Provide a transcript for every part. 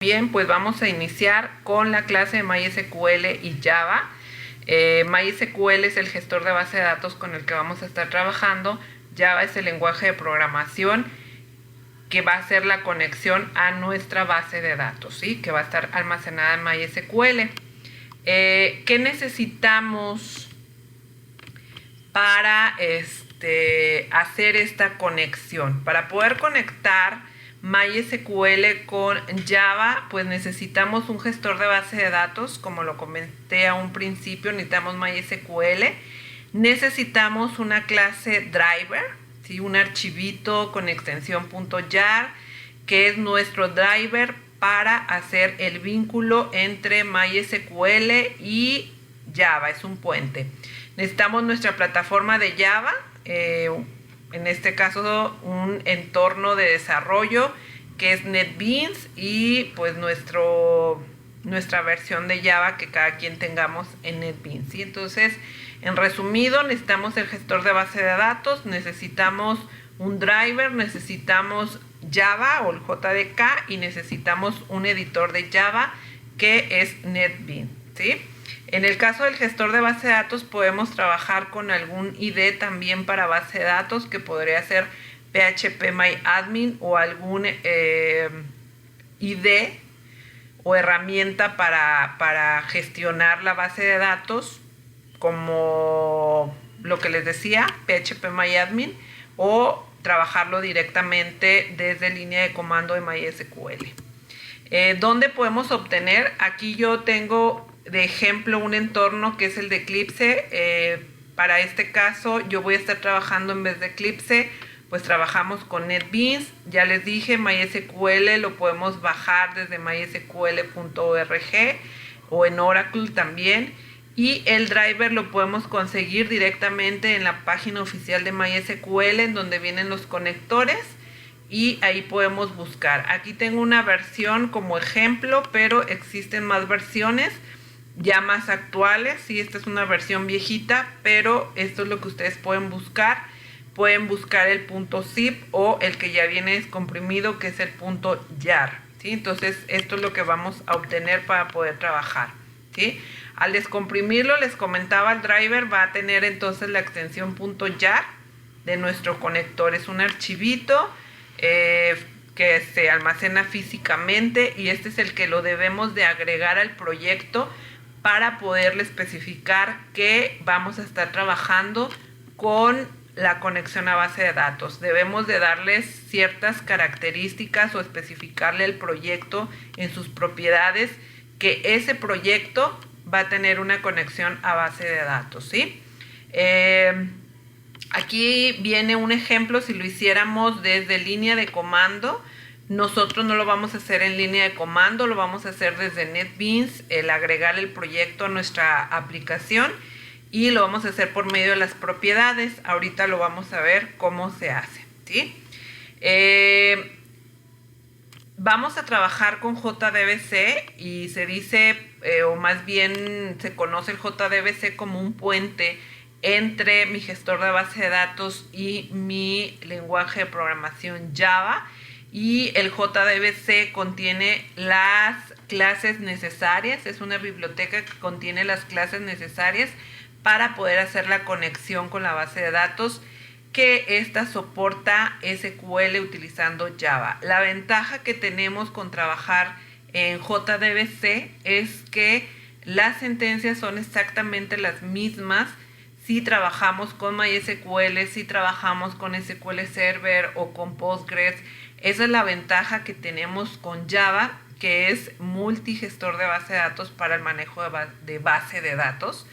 Bien, pues vamos a iniciar con la clase de MySQL y Java. MySQL es el gestor de base de datos con el que vamos a estar trabajando. Java es el lenguaje de programación que va a hacer la conexión a nuestra base de datos, ¿sí? Que va a estar almacenada en MySQL. ¿Qué necesitamos para hacer esta conexión? Para poder conectar MySQL con Java, pues necesitamos un gestor de base de datos, como lo comenté a un principio, necesitamos MySQL, necesitamos una clase driver, ¿sí? Un archivito con extensión .jar, que es nuestro driver para hacer el vínculo entre MySQL y Java, es un puente. Necesitamos nuestra plataforma de Java, en este caso un entorno de desarrollo que es NetBeans y pues nuestra versión de Java que cada quien tengamos en NetBeans, ¿sí? Entonces, en resumido, necesitamos el gestor de base de datos, necesitamos un driver, necesitamos Java o el JDK y necesitamos un editor de Java que es NetBeans, ¿sí? En el caso del gestor de base de datos podemos trabajar con algún ID también para base de datos, que podría ser phpMyAdmin o algún ID o herramienta para gestionar la base de datos, como lo que les decía, phpMyAdmin, o trabajarlo directamente desde línea de comando de MySQL. ¿Dónde podemos obtener? Aquí yo tengo de ejemplo un entorno que es el de Eclipse. Para este caso yo voy a estar trabajando, en vez de Eclipse, pues trabajamos con NetBeans. Ya les dije, MySQL lo podemos bajar desde mysql.org o en Oracle también. Y el driver lo podemos conseguir directamente en la página oficial de MySQL, en donde vienen los conectores, y ahí podemos buscar. Aquí tengo una versión como ejemplo, pero existen más versiones ya más actuales. Sí, esta es una versión viejita, pero esto es lo que ustedes pueden buscar. Pueden buscar el .zip o el que ya viene descomprimido, que es el .jar, ¿sí? Entonces, esto es lo que vamos a obtener para poder trabajar, ¿sí? Al descomprimirlo, les comentaba, el driver va a tener entonces la extensión .jar de nuestro conector. Es un archivito que se almacena físicamente, y este es el que lo debemos de agregar al proyecto para poderle especificar que vamos a estar trabajando con la conexión a base de datos. Debemos de darles ciertas características o especificarle el proyecto en sus propiedades que ese proyecto va a tener una conexión a base de datos, ¿sí? Aquí viene un ejemplo. Si lo hiciéramos desde línea de comando, nosotros no lo vamos a hacer en línea de comando, lo vamos a hacer desde NetBeans, el agregar el proyecto a nuestra aplicación, y lo vamos a hacer por medio de las propiedades. Ahorita lo vamos a ver cómo se hace, ¿sí? Vamos a trabajar con JDBC, y se dice, o más bien se conoce el JDBC como un puente entre mi gestor de base de datos y mi lenguaje de programación Java. Y el JDBC contiene las clases necesarias, es una biblioteca que contiene las clases necesarias para poder hacer la conexión con la base de datos, que esta soporta SQL utilizando Java. La ventaja que tenemos con trabajar en JDBC es que las sentencias son exactamente las mismas si trabajamos con MySQL, si trabajamos con SQL Server o con Postgres. Esa es la ventaja que tenemos con Java, que es multigestor de base de datos para el manejo de base de datos.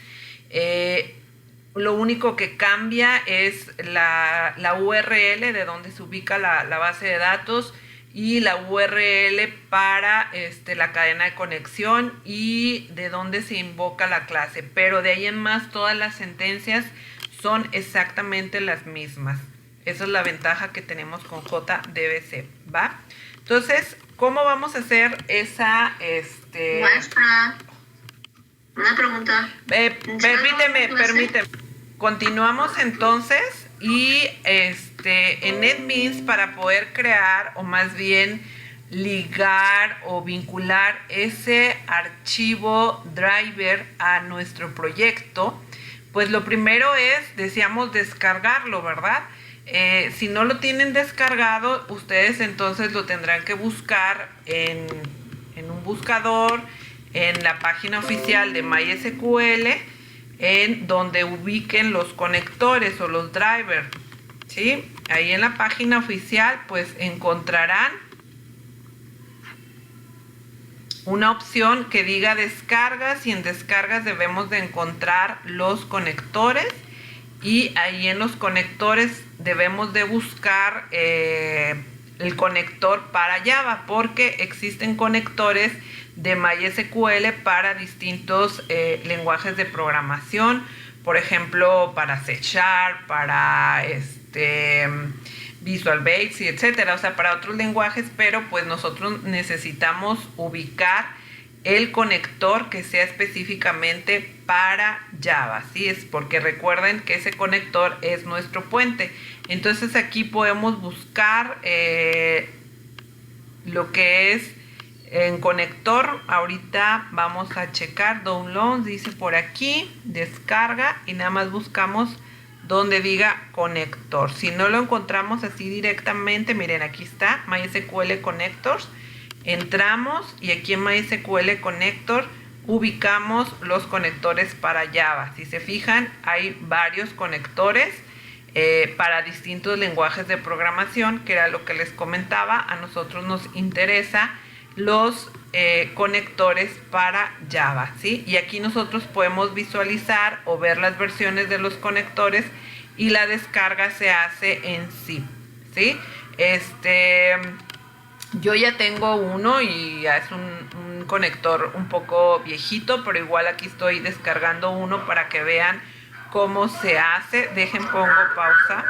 Lo único que cambia es la URL de donde se ubica la base de datos, y la URL para la cadena de conexión, y de donde se invoca la clase. Pero de ahí en más, todas las sentencias son exactamente las mismas. Esa es la ventaja que tenemos con JDBC, ¿va? Entonces, ¿cómo vamos a hacer esa, Maestra, una pregunta. Permíteme. Continuamos entonces, y en NetBeans, para poder crear, o más bien ligar o vincular ese archivo driver a nuestro proyecto, pues lo primero es, decíamos, descargarlo, ¿verdad? Si no lo tienen descargado, ustedes entonces lo tendrán que buscar en un buscador, en la página oficial de MySQL, en donde ubiquen los conectores o los drivers, ¿sí? Ahí en la página oficial pues encontrarán una opción que diga descargas, y en descargas debemos de encontrar los conectores, y ahí en los conectores debemos de buscar el conector para Java, porque existen conectores de MySQL para distintos lenguajes de programación, por ejemplo para C#, para Visual Basic, etcétera, o sea, para otros lenguajes, pero pues nosotros necesitamos ubicar el conector que sea específicamente para Java, ¿sí? Es porque recuerden que ese conector es nuestro puente. Entonces aquí podemos buscar lo que es en conector. Ahorita vamos a checar downloads, dice por aquí, descarga, y nada más buscamos donde diga conector. Si no lo encontramos así directamente, miren, aquí está MySQL Connectors. Entramos y aquí en MySQL Connector ubicamos los conectores para Java. Si se fijan, hay varios conectores para distintos lenguajes de programación, que era lo que les comentaba. A nosotros nos interesa los conectores para Java, ¿sí? Y aquí nosotros podemos visualizar o ver las versiones de los conectores, y la descarga se hace en zip, ¿sí? Yo ya tengo uno y ya es un conector un poco viejito, pero igual aquí estoy descargando uno para que vean cómo se hace. Dejen, pongo pausa.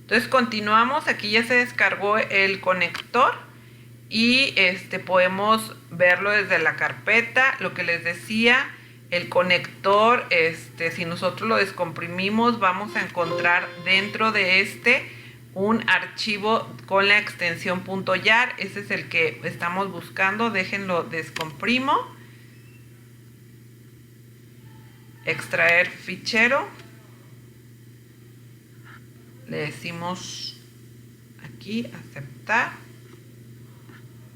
Entonces continuamos, aquí ya se descargó el conector y podemos verlo desde la carpeta. Lo que les decía, el conector, si nosotros lo descomprimimos, vamos a encontrar dentro de un archivo con la extensión .jar. Ese es el que estamos buscando. Déjenlo, descomprimo. Extraer fichero. Le decimos aquí aceptar,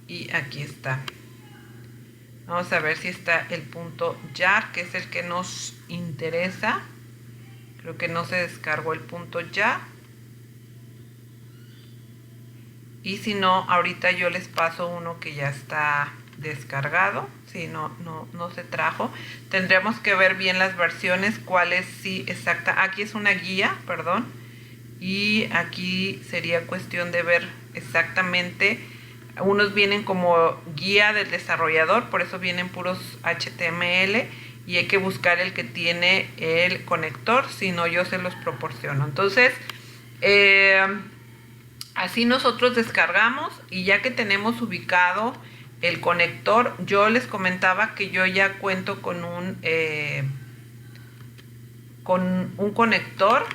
y aquí está. Vamos a ver si está el .jar, que es el que nos interesa. Creo que no se descargó el .jar. Y si no, ahorita yo les paso uno que ya está descargado. Si no se trajo. Tendremos que ver bien las versiones, cuáles sí exacta. Aquí es una guía, perdón. Y aquí sería cuestión de ver exactamente. Unos vienen como guía del desarrollador, por eso vienen puros HTML, y hay que buscar el que tiene el conector, si no yo se los proporciono. Entonces, así nosotros descargamos, y ya que tenemos ubicado el conector, yo les comentaba que yo ya cuento con un conector.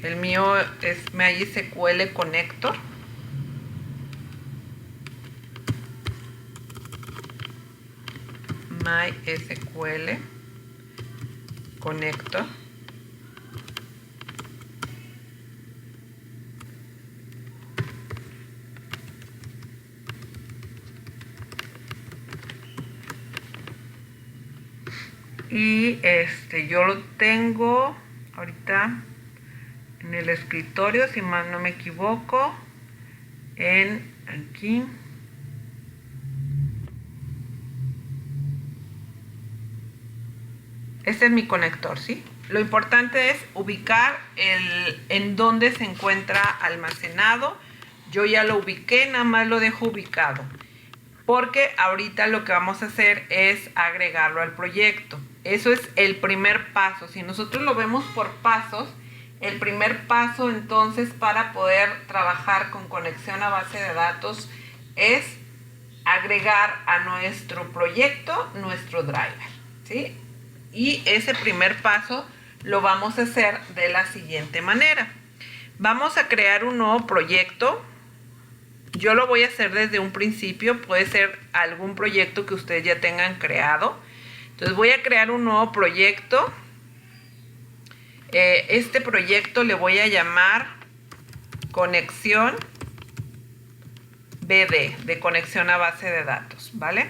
El mío es MySQL Connector. MySQL Connector. Y yo lo tengo ahorita en el escritorio, si mal no me equivoco, en aquí. Este es mi conector, ¿sí? Lo importante es ubicar en dónde se encuentra almacenado. Yo ya lo ubiqué, nada más lo dejo ubicado, porque ahorita lo que vamos a hacer es agregarlo al proyecto. Eso es el primer paso. Si nosotros lo vemos por pasos, el primer paso entonces para poder trabajar con conexión a base de datos es agregar a nuestro proyecto nuestro driver, ¿sí? Y ese primer paso lo vamos a hacer de la siguiente manera. Vamos a crear un nuevo proyecto. Yo lo voy a hacer desde un principio, puede ser algún proyecto que ustedes ya tengan creado. Entonces voy a crear un nuevo proyecto. Este proyecto le voy a llamar conexión BD, de conexión a base de datos, ¿vale?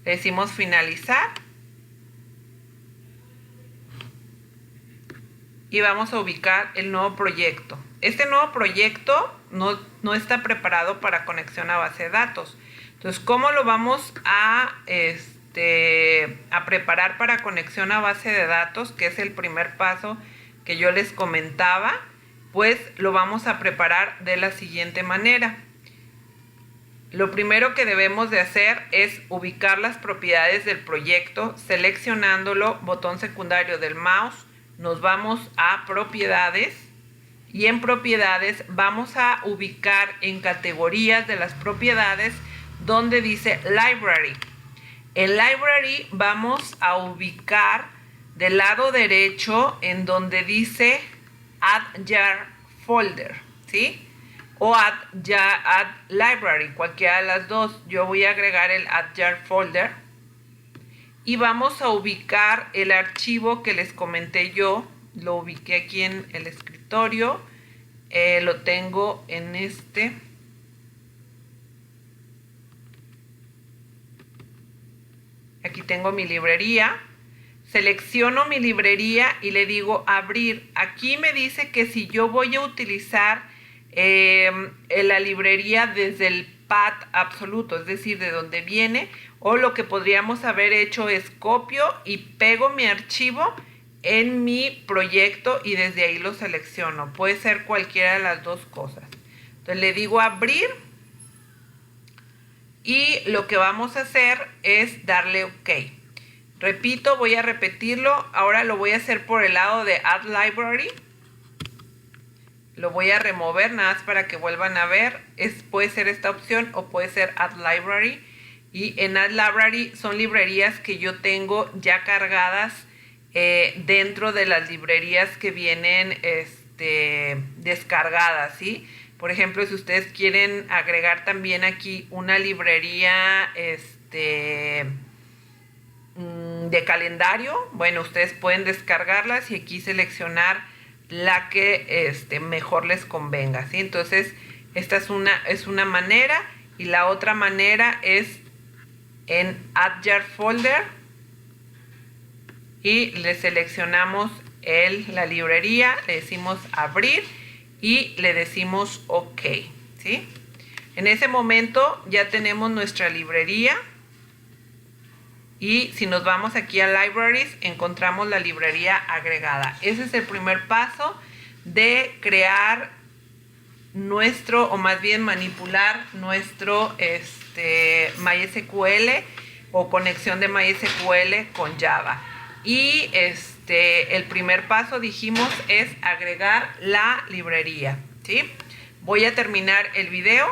Le decimos finalizar. Y vamos a ubicar el nuevo proyecto. Este nuevo proyecto no está preparado para conexión a base de datos. Entonces, ¿cómo lo vamos a preparar para conexión a base de datos? Que es el primer paso que yo les comentaba. Pues lo vamos a preparar de la siguiente manera. Lo primero que debemos de hacer es ubicar las propiedades del proyecto, seleccionándolo, botón secundario del mouse. Nos vamos a propiedades y en propiedades vamos a ubicar en categorías de las propiedades donde dice library. En library vamos a ubicar del lado derecho en donde dice add jar folder, ¿sí? O add library, cualquiera de las dos. Yo voy a agregar el add jar folder. Y vamos a ubicar el archivo que les comenté yo. Lo ubiqué aquí en el escritorio. Lo tengo en este. Aquí tengo mi librería. Selecciono mi librería y le digo abrir. Aquí me dice que si yo voy a utilizar la librería desde el path absoluto, es decir, de donde viene, o lo que podríamos haber hecho es copio y pego mi archivo en mi proyecto y desde ahí lo selecciono. Puede ser cualquiera de las dos cosas. Entonces le digo abrir y lo que vamos a hacer es darle OK. Repito, voy a repetirlo. Ahora lo voy a hacer por el lado de Add Library. Lo voy a remover nada más para que vuelvan a ver. Puede ser esta opción o puede ser Add Library. Y en Add Library son librerías que yo tengo ya cargadas dentro de las librerías que vienen descargadas, ¿sí? Por ejemplo, si ustedes quieren agregar también aquí una librería de calendario, bueno, ustedes pueden descargarlas y aquí seleccionar la que mejor les convenga, ¿sí? Entonces, esta es una manera y la otra manera es en Add Jar Folder y le seleccionamos la librería, le decimos abrir y le decimos OK, ¿sí? En ese momento ya tenemos nuestra librería y si nos vamos aquí a Libraries encontramos la librería agregada. Ese es el primer paso de crear nuestro, o más bien manipular nuestro MySQL o conexión de MySQL con Java. Y el primer paso, dijimos, es agregar la librería, ¿sí? Voy a terminar el video.